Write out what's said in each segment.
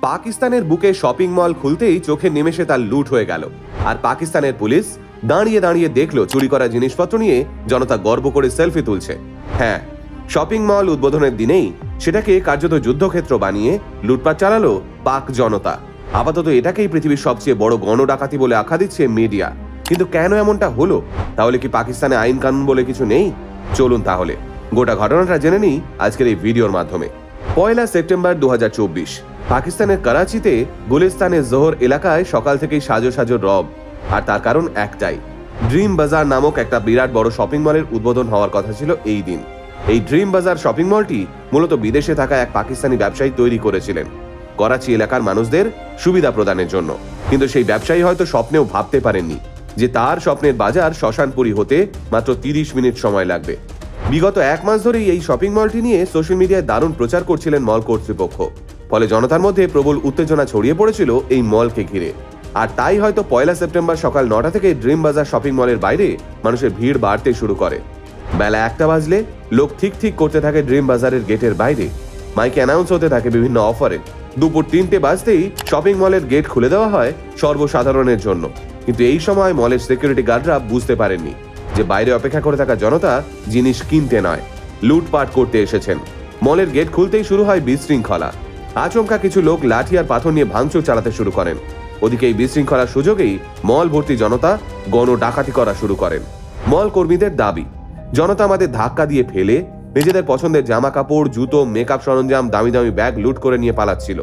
পাকিস্তানের বুকে shopping mall খুলতেই চোখের নিমেষে তার লুট হয়ে গেল। আর পাকিস্তানের পুলিশ দাঁড়িয়ে দাঁড়িয়ে দেখলো চুরি করা জিনিসপত্র নিয়ে জনতা গর্ব করে সেলফি তুলছে। হ্যাঁ, শপিং মল উদ্বোধনের দিনেই সেটাকে কার্যত যুদ্ধক্ষেত্র বানিয়ে লুটপাট চালালো পাক জনতা। আপাতত এটাকেই পৃথিবীর সবচেয়ে বড় গণডাকাতি বলে আখ্যা দিচ্ছে মিডিয়া। কিন্তু কেন এমনটা হলো? তাহলে কি পাকিস্তানে আইন কানুন বলে কিছু নেই? চলুন তাহলে গোটা ঘটনাটা জেনে নিই আজকের এই ভিডিওর মাধ্যমে। 1 সেপ্টেম্বর 2024 পাকিস্তানের করাচিতে গুলিস্তানের জোহর এলাকায় সকাল থেকেই সাজো সাজো রব। আর তার কারণ একটাই, ড্রিম বাজার নামক একটা বিরাট বড় শপিং মলের উদ্বোধন হওয়ার কথা ছিল এই দিন। এই ড্রিম বাজার শপিং মলটি মূলত বিদেশে থাকা এক পাকিস্তানি ব্যবসায়ী তৈরি করেছিলেন করাচি এলাকার মানুষদের সুবিধা প্রদানের জন্য। কিন্তু সেই ব্যবসায়ী হয়তো স্বপ্নেও ভাবতে পারেননি যে তার স্বপ্নের বাজার শ্মশানপুরী হতে মাত্র 30 মিনিট সময় লাগবে। বিগত 1 মাস ধরেই এই শপিং মলটি নিয়ে সোশ্যাল মিডিয়ায় দারুণ প্রচার করছিলেন মল কর্তৃপক্ষ। ফলে জনতার মধ্যে প্রবল উত্তেজনা ছড়িয়ে পড়েছিল এই মলকে ঘিরে। আর তাই হয়তো 1 সেপ্টেম্বর সকাল 9টা থেকে ড্রিম বাজার শপিং মলের বাইরে মানুষের ভিড় বাড়তে শুরু করে। বেলা 1টা বাজলে লোক ঠিক করতে থাকে ড্রিম বাজারের গেটের বাইরে। মাইকে অ্যানাউন্স হতে থাকে বিভিন্ন অফারে। দুপুর 3টে বাজতেই শপিং মলের গেট খুলে দেওয়া হয় সর্বসাধারণের জন্য। কিন্তু এই সময় মলের সিকিউরিটি গার্ডরা বুঝতে পারেননি যে বাইরে অপেক্ষা করে থাকা জনতা জিনিস কিনতে নয়, লুটপাট করতে এসেছেন। মলের গেট খুলতেই শুরু হয় বিশৃঙ্খলা। আচমকা কিছু লোক লাঠি আর পাথর নিয়ে ভাঙচুর চালাতে শুরু করেন। ওদিকে এই বিশৃঙ্খলার সুযোগেই মল ভর্তি জনতা গণ ডাকাতি করা শুরু করেন। মল কর্মীদের দাবি, জনতা আমাদের ধাক্কা দিয়ে ফেলে নিজেদের পছন্দের জামা কাপড়, জুতো, মেকআপ সরঞ্জাম, দামি দামি ব্যাগ লুট করে নিয়ে পালাচ্ছিল।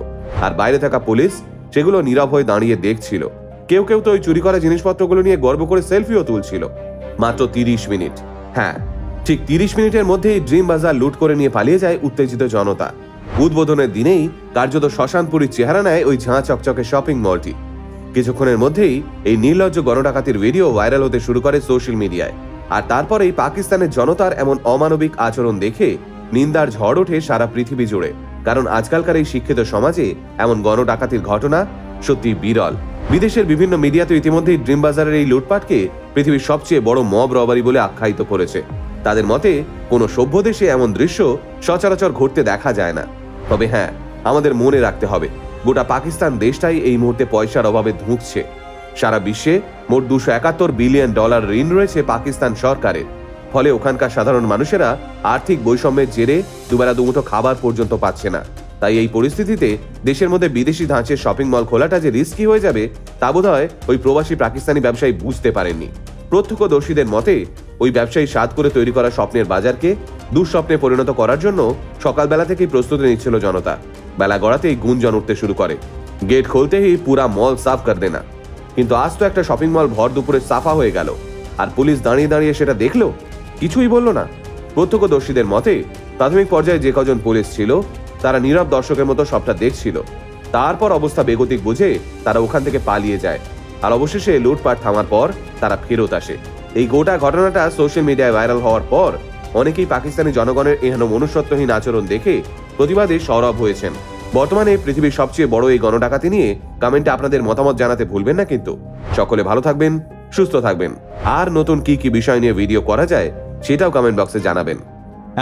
আর বাইরে থাকা পুলিশ সেগুলো নীরব হয়ে দাঁড়িয়ে দেখছিল। কেউ কেউ তো ওই চুরি করা জিনিসপত্রগুলো নিয়ে গর্ব করে সেলফিও তুলছিল। মাত্র 30 মিনিট, হ্যাঁ ঠিক 30 মিনিটের মধ্যেই ড্রিম বাজার লুট করে নিয়ে পালিয়ে যায় উত্তেজিত জনতা। উদ্বোধনের দিনেই কার্যত শ্মশানপুরীর চেহারা নেয় ওই ঝাঁ চকচকে শপিং মলটি। কিছুক্ষণের মধ্যেই এই নির্লজ্জ গণডাকাতির ভিডিও ভাইরাল হতে শুরু করে সোশ্যাল মিডিয়ায়। আর তারপরেই পাকিস্তানের জনতার এমন অমানবিক আচরণ দেখে নিন্দার ঝড় ওঠে সারা পৃথিবী জুড়ে। কারণ আজকালকার এই শিক্ষিত সমাজে এমন গণডাকাতির ঘটনা সত্যি বিরল। বিদেশের বিভিন্ন মিডিয়াতে ইতিমধ্যেই ড্রিম বাজারের এই লুটপাটকে পৃথিবীর সবচেয়ে বড় মব রবারি বলে আখ্যায়িত করেছে। তাদের মতে কোনো সভ্য দেশে এমন দৃশ্য সচরাচর ঘটতে দেখা যায় না। তবে হ্যাঁ, আমাদের মনে রাখতে হবে গোটা পাকিস্তান দেশটাই এই মুহূর্তে পয়সার অভাবে ধুঁকছে। সারা বিশ্বে মোট $271 বিলিয়ন ঋণ রয়েছে পাকিস্তান সরকারের। ফলে ওখানকার সাধারণ মানুষেরা আর্থিক বৈষম্যের জেরে দুবেলা দুমুঠো খাবার পর্যন্ত পাচ্ছে না। তাই এই পরিস্থিতিতে দেশের মধ্যে বিদেশি ধাঁচের শপিং মল খোলাটা যে রিস্কি হয়ে যাবে তা বোধহয় ওই প্রবাসী পাকিস্তানি ব্যবসায়ী বুঝতে পারেননি। প্রত্যক্ষদর্শীদের মতে ওই ব্যবসায়ী সাধ করে তৈরি করা স্বপ্নের বাজারকে দুঃস্বপ্নে পরিণত করার জন্য সকালবেলা থেকেই প্রস্তুতি নিচ্ছিল জনতা। বেলা গড়াতেই গুঞ্জন উঠতে শুরু করে, গেট খুলতেই পুরা মল সাফ কর দেনা। কিন্তু আজ তো একটা শপিং মল ভর দুপুরে সাফা হয়ে গেল, আর পুলিশ দাঁড়িয়ে দাঁড়িয়ে সেটা দেখলো, কিছুই বলল না। প্রত্যক্ষদর্শীদের মতে প্রাথমিক পর্যায়ে যে কজন পুলিশ ছিল তারা নীরব দর্শকের মতো সবটা দেখছিল। তারপর অবস্থা বেগতিক বুঝে তারা ওখান থেকে পালিয়ে যায়। আর অবশেষে লুটপাট থামার পর তারা ফেরত আসে। এই গোটা ঘটনাটা সোশ্যাল মিডিয়ায় ভাইরাল হওয়ার পর অনেকেই পাকিস্তানি জনগণের এহেন মনুষ্যত্বহীন আচরণ দেখে প্রতিবাদে সরব হয়েছেন। বর্তমানে পৃথিবীর সবচেয়ে বড় এই গণডাকাতি নিয়ে কমেন্টে আপনাদের মতামত জানাতে ভুলবেন না কিন্তু। সকলে ভালো থাকবেন, সুস্থ থাকবেন। আর নতুন কি কি বিষয় নিয়ে ভিডিও করা যায় সেটাও কমেন্ট বক্সে জানাবেন।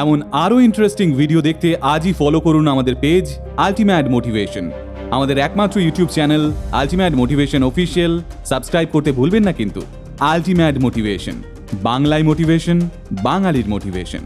এমন আরো ইন্টারেস্টিং ভিডিও দেখতে আজই ফলো করুন আমাদের পেজ আল্টিমেট মোটিভেশন। আমাদের একমাত্র YouTube channel ultimate motivation official subscribe করতে ভুলবেন না কিন্তু। আল্টিমেট মোটিভেশন, বাংলায় মোটিভেশন, বাঙালির মোটিভেশন।